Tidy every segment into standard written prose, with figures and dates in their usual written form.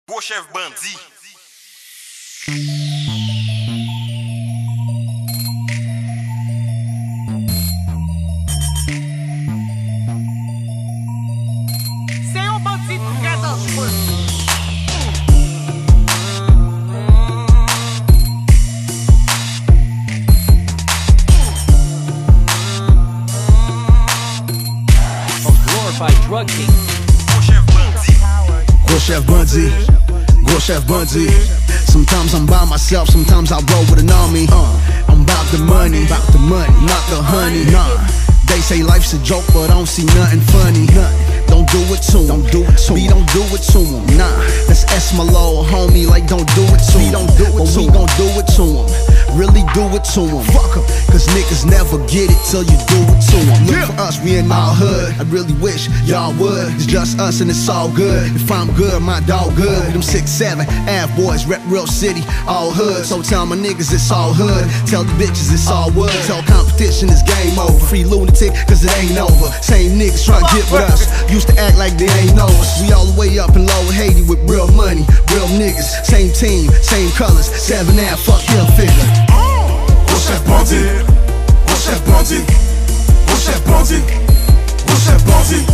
Gros chef bandit. C'est un bandit très dangereux. Glorified drug king. Gros chef bandit. Gros chef bandit. Sometimes I'm by myself, sometimes I roll with an army. I'm about the money, not the honey. They say life's a joke, but I don't see nothing funny. Don't do it to him, we don't do it to him. Nah, that's S my little homie, like don't do it to him. But we gon' do it to him, really do it to him. Fuck 'em, cause niggas never get it till you do it to them. Look for us, we in our hood. I really wish y'all would. It's just us and it's all good. If I'm good, my dog good. Them 6'7" Av boys rep real city, all hood. So tell my niggas it's all hood. Tell the bitches it's all wood. Tell competition is game over. Free lunatic, cause it ain't over. Same niggas try to get with us. Used to act like they ain't know us. We all the way up in Lower Haiti with real money, real niggas. Same team, same colors. 7 Ave, fuck him figure. Gros chef bandit, gros chef bandit, gros chef bandit, gros chef bandit,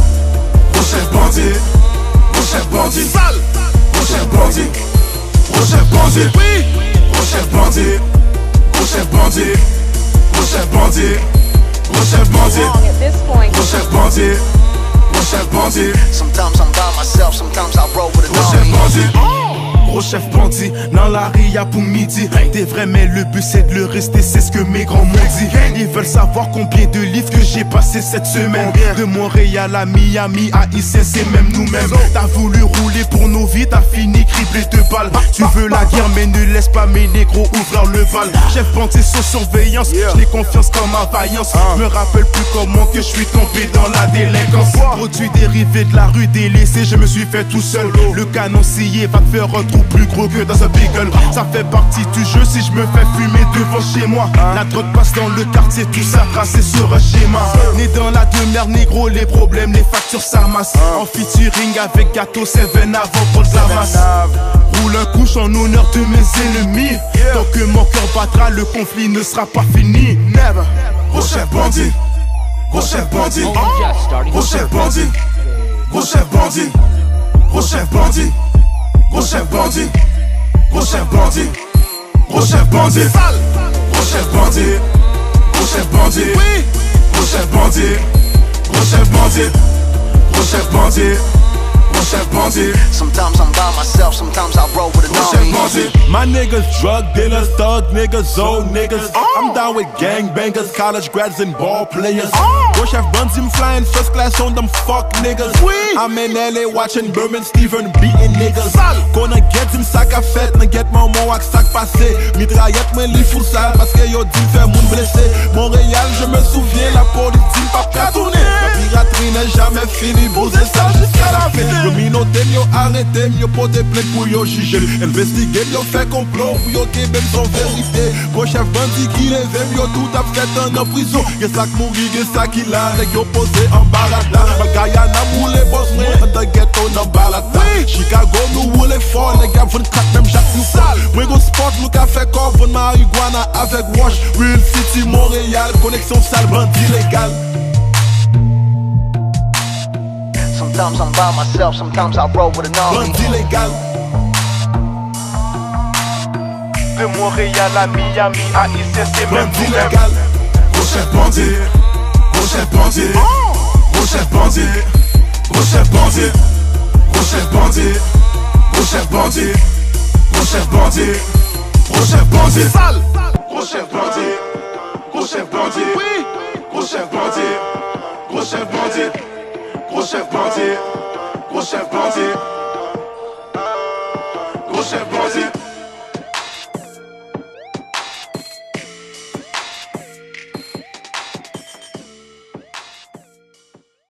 gros chef bandit, gros chef bandit, sale, gros chef bandit, gros chef bandit, oui, gros chef bandit, gros chef bandit, gros chef bandit, gros chef bandit, At this point, gros chef bandit, gros chef bandit. Sometimes I'm by myself, sometimes I roll with an Gros chef army. bandit, gros chef bandit, dans la ria pour midi. T'es vrai mais le but c'est de le rester, c'est ce que mes grands m'ont dit. Ils veulent savoir combien de livres que j'ai passé cette semaine. De Montréal à Miami, à IC, c'est même nous-mêmes. T'as voulu rouler pour nos vies, t'as fini criblé de balles. Tu veux la guerre mais ne laisse pas mes négros ouvrir le bal. Chef bandit sous surveillance, j'n'ai confiance comme ma vaillance. Me rappelle plus comment que je suis tombé dans la délinquance. Produit dérivé de la rue délaissée, je me suis fait tout seul. Le canon scié va te faire un trou plus gros que dans un beagle. Ça fait partie du jeu si je me fais fumer devant chez moi. La drogue passe dans le quartier, tout ça tracé sur un schéma. Né dans la demeure négro, les problèmes, les factures s'amassent. En featuring avec Gâteau 7 avant pour de la masse. Roule un couche en honneur de mes ennemis. Tant que mon cœur battra, le conflit ne sera pas fini. Never. Gros chef bandit, gros chef bandit, Only just starting. gros chef bandit, gros chef bandit, gros chef bandit, gros chef bandit, gros chef bandit, gros chef bandit, sale, gros chef bandit, gros chef bandit, oui, gros chef bandit, gros chef bandit, gros chef bandit, gros chef bandit. Sometimes I'm by myself, sometimes I roll with an army. My niggas drug dealers, thug niggas, old niggas. I'm down with gangbangers, college grads and ball players. Gros chef bandit, I'm flying first class on them fuck niggas. I'm in LA watching Berman Steven beating niggas. Gonna get him sac à fête, n'a get mon mot ak sac passé. Mitraillette me li fou sale parce que yo dit fait moun blessé. Montréal, je me souviens, la police dit pas qu'à tourner. La piraterie n'est jamais finie, bosser ça jusqu'à la fin. Yo minote, yo arrêté, yo pote plainte pour yo juger. Investiguer, yo fait complot, pour yo te même sans vérité. Gros chef bandit qui lève, yo tout a fait en prison. Y'a ça qui mourit, y'a ça qui l'a, yo posé en balada. Guyana pour les boss, mais dans ghetto dans balada. Chicago nous roule fort, les gars 24 même chaque nous sale. Moi go sport, nous qu'a fait corps, von marijuana avec wash. Real City, Montréal, connexion sale, bandit légal. Sometimes I'm by myself, sometimes I roll with an army. Bandit légal. De Montréal à Miami, à IC, c'est même Bandit nous-mêmes. légal. Gros chef bandit, gros chef bandit, gros chef bandit, gros chef bandit, gros chef bandit, gros chef bandit, gros chef bandit, gros chef bandit, sale, gros chef bandit, gros chef bandit, oui, gros chef bandit, gros chef bandit, gros chef bandit, gros chef bandit, gros chef bandit.